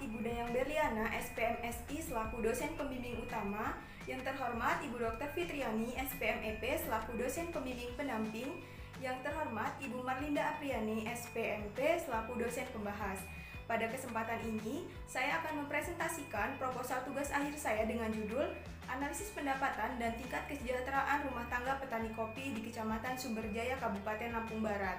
Ibu Dayang Berliana, SPMSI selaku dosen pembimbing utama, yang terhormat Ibu Dr. Fitriani, SPMEP selaku dosen pembimbing pendamping, yang terhormat Ibu Marlinda Apriani, SPMP selaku dosen pembahas. Pada kesempatan ini, saya akan mempresentasikan proposal tugas akhir saya dengan judul Analisis Pendapatan dan Tingkat Kesejahteraan Rumah Tangga Petani Kopi di Kecamatan Sumberjaya, Kabupaten Lampung Barat.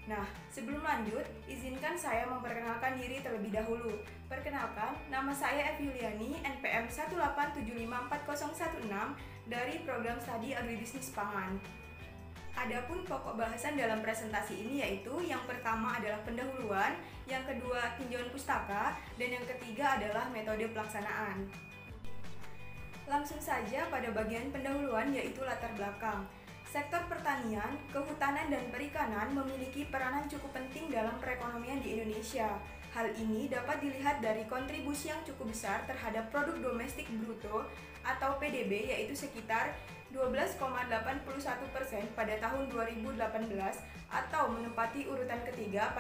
Nah, sebelum lanjut, izinkan saya memperkenalkan diri terlebih dahulu. Perkenalkan, nama saya F. Yuliani, NPM 187540116 dari Program Studi Agribisnis Pangan. Adapun pokok bahasan dalam presentasi ini yaitu yang pertama adalah pendahuluan, yang kedua tinjauan pustaka, dan yang ketiga adalah metode pelaksanaan. Langsung saja pada bagian pendahuluan yaitu latar belakang. Sektor pertanian, kehutanan, dan perikanan memiliki peranan cukup penting dalam perekonomian di Indonesia. Hal ini dapat dilihat dari kontribusi yang cukup besar terhadap produk domestik bruto atau PDB yaitu sekitar 12,81% pada tahun 2018 atau menempati urutan ketiga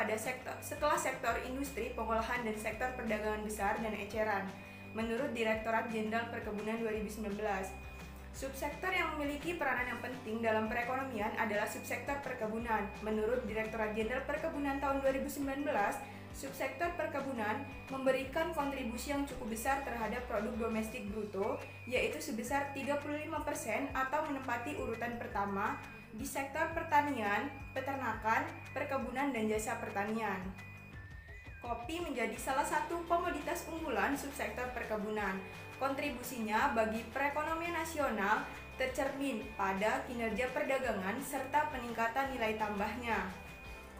setelah sektor industri, pengolahan, dan sektor perdagangan besar dan eceran menurut Direktorat Jenderal Perkebunan 2019. Subsektor yang memiliki peranan yang penting dalam perekonomian adalah subsektor perkebunan. Menurut Direktorat Jenderal Perkebunan tahun 2019, subsektor perkebunan memberikan kontribusi yang cukup besar terhadap produk domestik bruto, yaitu sebesar 35% atau menempati urutan pertama di sektor pertanian, peternakan, perkebunan, dan jasa pertanian. Kopi menjadi salah satu komoditas unggulan subsektor perkebunan. Kontribusinya bagi perekonomian nasional tercermin pada kinerja perdagangan serta peningkatan nilai tambahnya.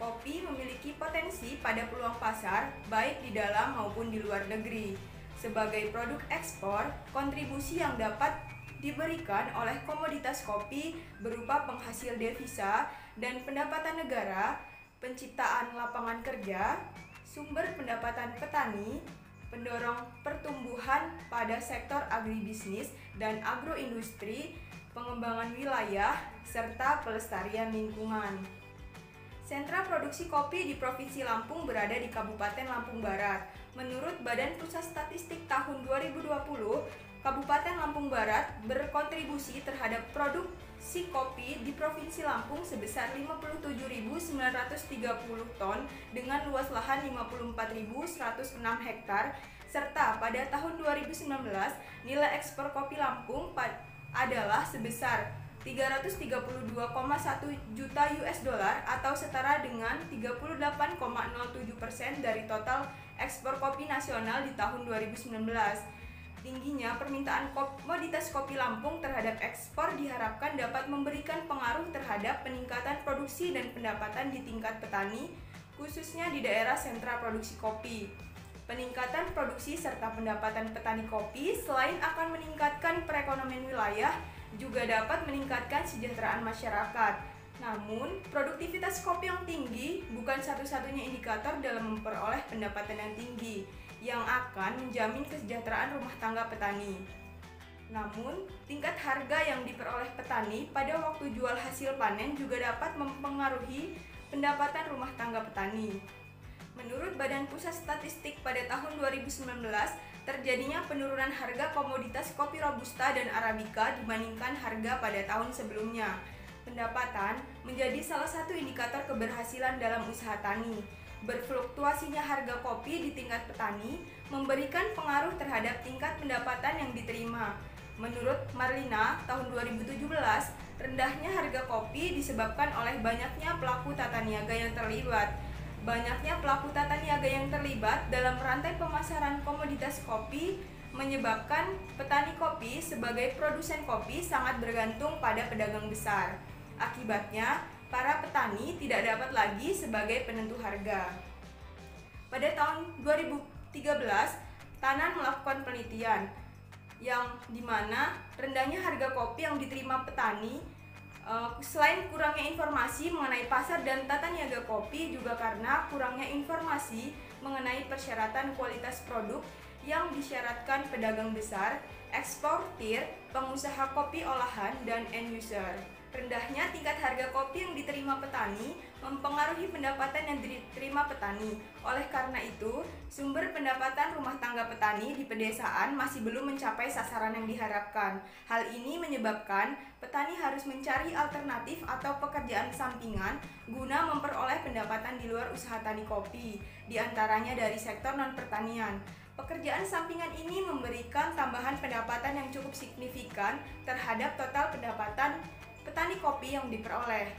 Kopi memiliki potensi pada peluang pasar baik di dalam maupun di luar negeri. Sebagai produk ekspor, kontribusi yang dapat diberikan oleh komoditas kopi berupa penghasil devisa dan pendapatan negara, penciptaan lapangan kerja, sumber pendapatan petani, pendorong pertumbuhan pada sektor agribisnis dan agroindustri, pengembangan wilayah, serta pelestarian lingkungan. Sentra produksi kopi di Provinsi Lampung berada di Kabupaten Lampung Barat. Menurut Badan Pusat Statistik tahun 2020, Kabupaten Lampung Barat berkontribusi terhadap produksi kopi di Provinsi Lampung sebesar 57.930 ton dengan luas lahan 54.106 hektar, serta pada tahun 2019 nilai ekspor kopi Lampung adalah sebesar 332,1 juta US dollar atau setara dengan 38,07% dari total ekspor kopi nasional di tahun 2019. Tingginya permintaan komoditas kopi Lampung terhadap ekspor diharapkan dapat memberikan pengaruh terhadap peningkatan produksi dan pendapatan di tingkat petani, khususnya di daerah sentra produksi kopi. Peningkatan produksi serta pendapatan petani kopi selain akan meningkatkan perekonomian wilayah, juga dapat meningkatkan kesejahteraan masyarakat. Namun, produktivitas kopi yang tinggi bukan satu-satunya indikator dalam memperoleh pendapatan yang tinggi yang akan menjamin kesejahteraan rumah tangga petani. Namun, tingkat harga yang diperoleh petani pada waktu jual hasil panen juga dapat mempengaruhi pendapatan rumah tangga petani. Menurut Badan Pusat Statistik pada tahun 2019, terjadinya penurunan harga komoditas kopi Robusta dan Arabica dibandingkan harga pada tahun sebelumnya. Pendapatan menjadi salah satu indikator keberhasilan dalam usaha tani. Berfluktuasinya harga kopi di tingkat petani memberikan pengaruh terhadap tingkat pendapatan yang diterima. Menurut Marlina, tahun 2017, rendahnya harga kopi disebabkan oleh banyaknya pelaku tata niaga yang terlibat. Banyaknya pelaku tata niaga yang terlibat dalam rantai pemasaran komoditas kopi menyebabkan petani kopi sebagai produsen kopi sangat bergantung pada pedagang besar. Akibatnya, para petani tidak dapat lagi sebagai penentu harga. Pada tahun 2013, Tanan melakukan penelitian yang dimana rendahnya harga kopi yang diterima petani selain kurangnya informasi mengenai pasar dan tata niaga kopi, juga karena kurangnya informasi mengenai persyaratan kualitas produk yang disyaratkan pedagang besar, eksportir, pengusaha kopi olahan, dan end user. Rendahnya tingkat harga kopi yang diterima petani mempengaruhi pendapatan yang diterima petani. Oleh karena itu, sumber pendapatan rumah tangga petani di pedesaan masih belum mencapai sasaran yang diharapkan. Hal ini menyebabkan petani harus mencari alternatif atau pekerjaan sampingan guna memperoleh pendapatan di luar usaha tani kopi, di antaranya dari sektor non-pertanian. Pekerjaan sampingan ini memberikan tambahan pendapatan yang cukup signifikan terhadap total pendapatan petani kopi yang diperoleh.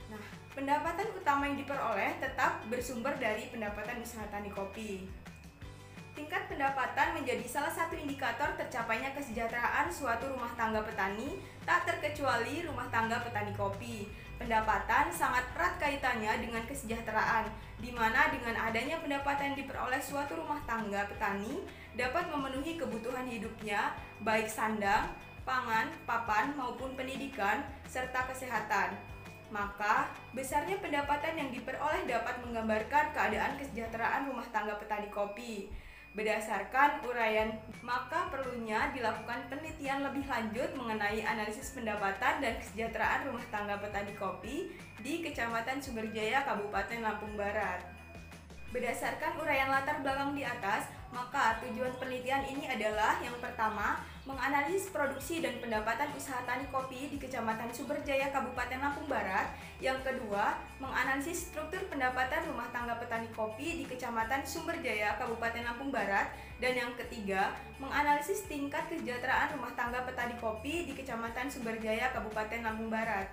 Nah, pendapatan utama yang diperoleh tetap bersumber dari pendapatan usaha tani kopi. Tingkat pendapatan menjadi salah satu indikator tercapainya kesejahteraan suatu rumah tangga petani, tak terkecuali rumah tangga petani kopi. Pendapatan sangat erat kaitannya dengan kesejahteraan, di mana dengan adanya pendapatan yang diperoleh suatu rumah tangga petani dapat memenuhi kebutuhan hidupnya, baik sandang, pangan, papan, maupun pendidikan, serta kesehatan. Maka, besarnya pendapatan yang diperoleh dapat menggambarkan keadaan kesejahteraan rumah tangga petani kopi. Berdasarkan uraian, maka perlunya dilakukan penelitian lebih lanjut mengenai analisis pendapatan dan kesejahteraan rumah tangga petani kopi di Kecamatan Sumberjaya, Kabupaten Lampung Barat. Berdasarkan uraian latar belakang di atas, maka tujuan penelitian ini adalah yang pertama, menganalisis produksi dan pendapatan usaha tani kopi di Kecamatan Sumberjaya, Kabupaten Lampung Barat. Yang kedua, menganalisis struktur pendapatan rumah tangga petani kopi di Kecamatan Sumberjaya, Kabupaten Lampung Barat. Dan yang ketiga, menganalisis tingkat kesejahteraan rumah tangga petani kopi di Kecamatan Sumberjaya, Kabupaten Lampung Barat.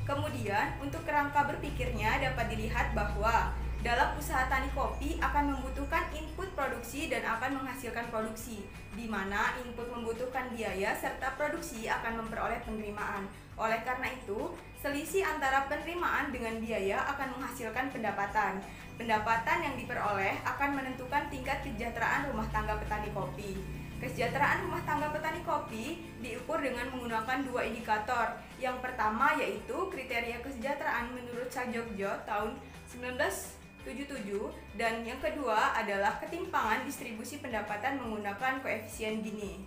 Kemudian, untuk kerangka berpikirnya dapat dilihat bahwa dalam usaha tani kopi akan membutuhkan input produksi dan akan menghasilkan produksi, di mana input membutuhkan biaya serta produksi akan memperoleh penerimaan. Oleh karena itu, selisih antara penerimaan dengan biaya akan menghasilkan pendapatan. Pendapatan yang diperoleh akan menentukan tingkat kesejahteraan rumah tangga petani kopi. Kesejahteraan rumah tangga petani kopi diukur dengan menggunakan dua indikator. Yang pertama yaitu kriteria kesejahteraan menurut Sajogjo tahun 1977 dan yang kedua adalah ketimpangan distribusi pendapatan menggunakan koefisien Gini.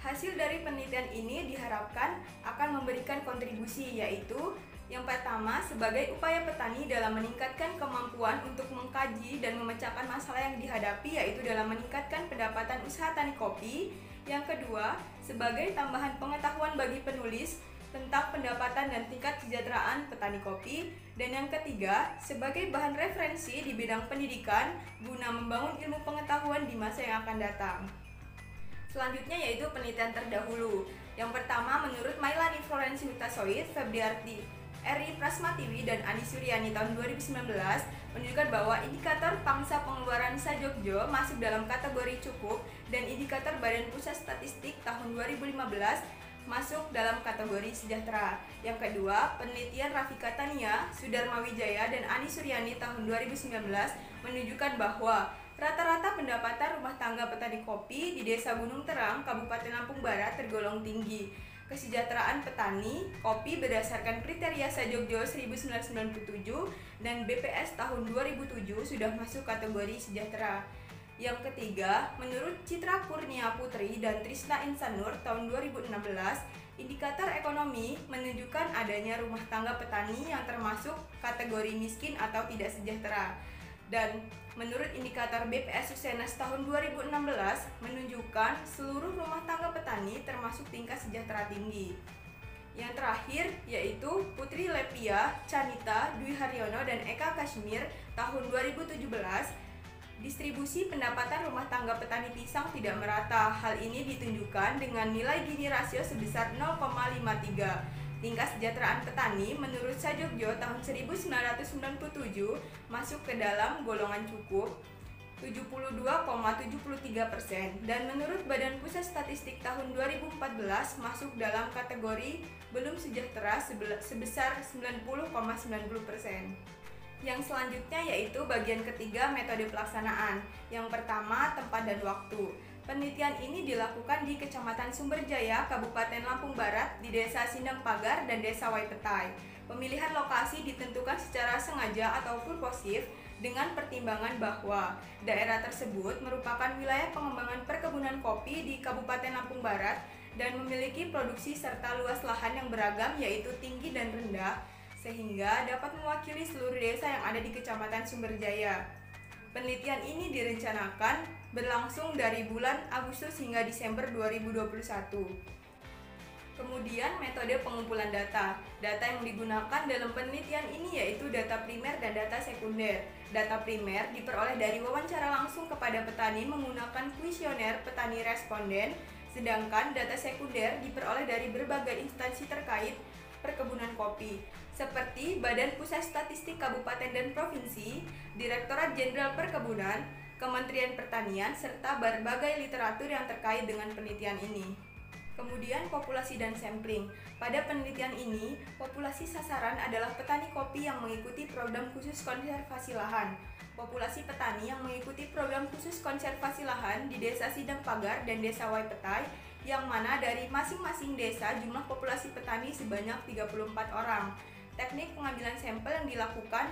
Hasil dari penelitian ini diharapkan akan memberikan kontribusi, yaitu yang pertama sebagai upaya petani dalam meningkatkan kemampuan untuk mengkaji dan memecahkan masalah yang dihadapi, yaitu dalam meningkatkan pendapatan usaha tani kopi. Yang kedua, sebagai tambahan pengetahuan bagi penulis tentang pendapatan dan tingkat kesejahteraan petani kopi. Dan yang ketiga, sebagai bahan referensi di bidang pendidikan guna membangun ilmu pengetahuan di masa yang akan datang. Selanjutnya yaitu penelitian terdahulu. Yang pertama, menurut Mailani Florensi Hutasoid, Febriarti Eri Prasmatiwi dan Ani Suryani tahun 2019 menunjukkan bahwa indikator pangsa pengeluaran Sajogjo masuk dalam kategori cukup dan indikator Badan Pusat Statistik tahun 2015 masuk dalam kategori sejahtera. Yang kedua, penelitian Rafika Tania, Sudarma Wijaya, dan Ani Suryani tahun 2019 menunjukkan bahwa rata-rata pendapatan rumah tangga petani kopi di Desa Gunung Terang, Kabupaten Lampung Barat tergolong tinggi. Kesejahteraan petani kopi berdasarkan kriteria Sajogjo 1997 dan BPS tahun 2007 sudah masuk kategori sejahtera. Yang ketiga, menurut Citra Kurnia Putri dan Trisna Insanur tahun 2016, indikator ekonomi menunjukkan adanya rumah tangga petani yang termasuk kategori miskin atau tidak sejahtera. Dan menurut indikator BPS Susenas tahun 2016 menunjukkan seluruh rumah tangga petani termasuk tingkat sejahtera tinggi. Yang terakhir yaitu Putri Lepia, Canita, Dwi Haryono, dan Eka Kashmir tahun 2017. Distribusi pendapatan rumah tangga petani pisang tidak merata. Hal ini ditunjukkan dengan nilai Gini rasio sebesar 0,53. Tingkat kesejahteraan petani menurut Sajogjo tahun 1997 masuk ke dalam golongan cukup 72,73% dan menurut Badan Pusat Statistik tahun 2014 masuk dalam kategori belum sejahtera sebesar 90,90%. Yang selanjutnya yaitu bagian ketiga metode pelaksanaan. Yang pertama, tempat dan waktu. Penelitian ini dilakukan di Kecamatan Sumberjaya, Kabupaten Lampung Barat, di Desa Sindang Pagar dan Desa Waipetai. Pemilihan lokasi ditentukan secara sengaja atau purposif dengan pertimbangan bahwa daerah tersebut merupakan wilayah pengembangan perkebunan kopi di Kabupaten Lampung Barat dan memiliki produksi serta luas lahan yang beragam yaitu tinggi dan rendah, sehingga dapat mewakili seluruh desa yang ada di Kecamatan Sumberjaya. Penelitian ini direncanakan berlangsung dari bulan Agustus hingga Desember 2021. Kemudian metode pengumpulan data. Data yang digunakan dalam penelitian ini yaitu data primer dan data sekunder. Data primer diperoleh dari wawancara langsung kepada petani menggunakan kuesioner petani responden, sedangkan data sekunder diperoleh dari berbagai instansi terkait perkebunan kopi, seperti Badan Pusat Statistik Kabupaten dan Provinsi, Direktorat Jenderal Perkebunan, Kementerian Pertanian, serta berbagai literatur yang terkait dengan penelitian ini. Kemudian populasi dan sampling. Pada penelitian ini, populasi sasaran adalah petani kopi yang mengikuti program khusus konservasi lahan. Populasi petani yang mengikuti program khusus konservasi lahan di Desa Sidang Pagar dan Desa Waipetai, yang mana dari masing-masing desa jumlah populasi petani sebanyak 34 orang. Teknik pengambilan sampel yang dilakukan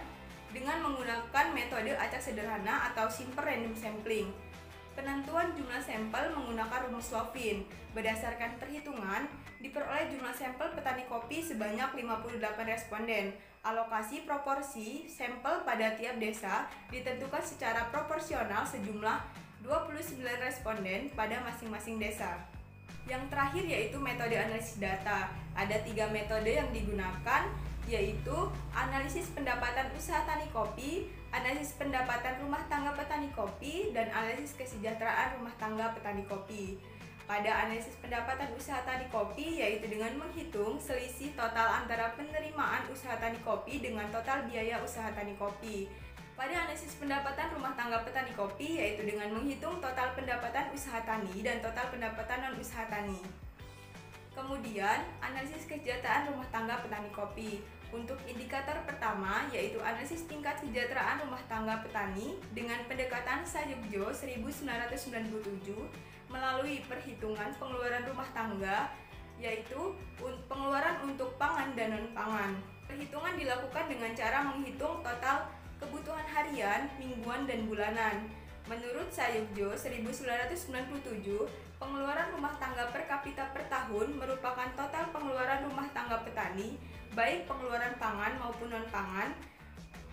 dengan menggunakan metode acak sederhana atau simple random sampling. Penentuan jumlah sampel menggunakan rumus Lovin. Berdasarkan perhitungan, diperoleh jumlah sampel petani kopi sebanyak 58 responden. Alokasi proporsi sampel pada tiap desa ditentukan secara proporsional sejumlah 29 responden pada masing-masing desa. Yang terakhir yaitu metode analisis data. Ada 3 metode yang digunakan, yaitu analisis pendapatan usaha tani kopi, analisis pendapatan rumah tangga petani kopi, dan analisis kesejahteraan rumah tangga petani kopi. Pada analisis pendapatan usaha tani kopi yaitu dengan menghitung selisih total antara penerimaan usaha tani kopi dengan total biaya usaha tani kopi. Pada analisis pendapatan rumah tangga petani kopi yaitu dengan menghitung total pendapatan usaha tani dan total pendapatan non-usaha tani. Kemudian, analisis kesejahteraan rumah tangga petani kopi. Untuk indikator pertama yaitu analisis tingkat kesejahteraan rumah tangga petani dengan pendekatan Sajogjo 1997 melalui perhitungan pengeluaran rumah tangga yaitu pengeluaran untuk pangan dan non-pangan. Perhitungan dilakukan dengan cara menghitung total kebutuhan harian, mingguan, dan bulanan. Menurut Sajogjo 1997, pengeluaran rumah tangga per kapita per tahun merupakan total pengeluaran rumah tangga petani, baik pengeluaran pangan maupun non-pangan,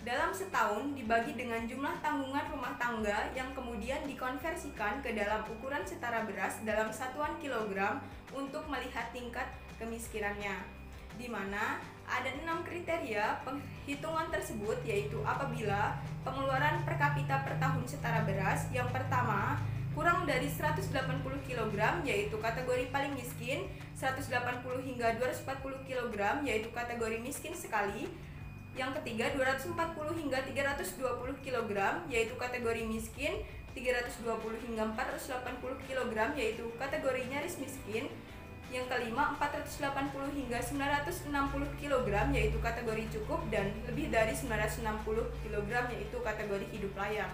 dalam setahun dibagi dengan jumlah tanggungan rumah tangga yang kemudian dikonversikan ke dalam ukuran setara beras dalam satuan kilogram untuk melihat tingkat kemiskinannya, di mana ada 6 kriteria penghitungan tersebut, yaitu apabila pengeluaran per kapita per tahun setara beras. Yang pertama, kurang dari 180 kg yaitu kategori paling miskin, 180 hingga 240 kg yaitu kategori miskin sekali. Yang ketiga, 240 hingga 320 kg yaitu kategori miskin, 320 hingga 480 kg yaitu kategori nyaris miskin. Yang kelima, 480 hingga 960 kg yaitu kategori cukup, dan lebih dari 960 kg yaitu kategori hidup layak.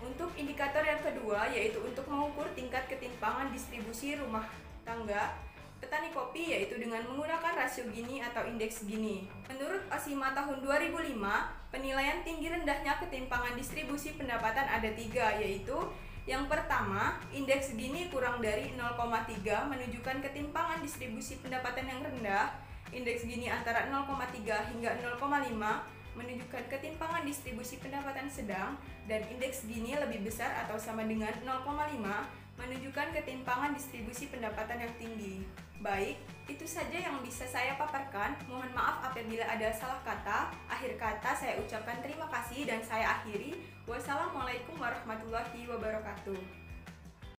Untuk indikator yang kedua yaitu untuk mengukur tingkat ketimpangan distribusi rumah tangga petani kopi yaitu dengan menggunakan rasio Gini atau indeks Gini. Menurut OSIMA tahun 2005, penilaian tinggi rendahnya ketimpangan distribusi pendapatan ada 3, yaitu yang pertama, indeks Gini kurang dari 0,3 menunjukkan ketimpangan distribusi pendapatan yang rendah. Indeks Gini antara 0,3 hingga 0,5 menunjukkan ketimpangan distribusi pendapatan sedang, dan indeks Gini lebih besar atau sama dengan 0,5 menunjukkan ketimpangan distribusi pendapatan yang tinggi. Baik, itu saja yang bisa saya paparkan. Mohon maaf apabila ada salah kata. Akhir kata saya ucapkan terima kasih dan saya akhiri. Wassalamualaikum warahmatullahi wabarakatuh.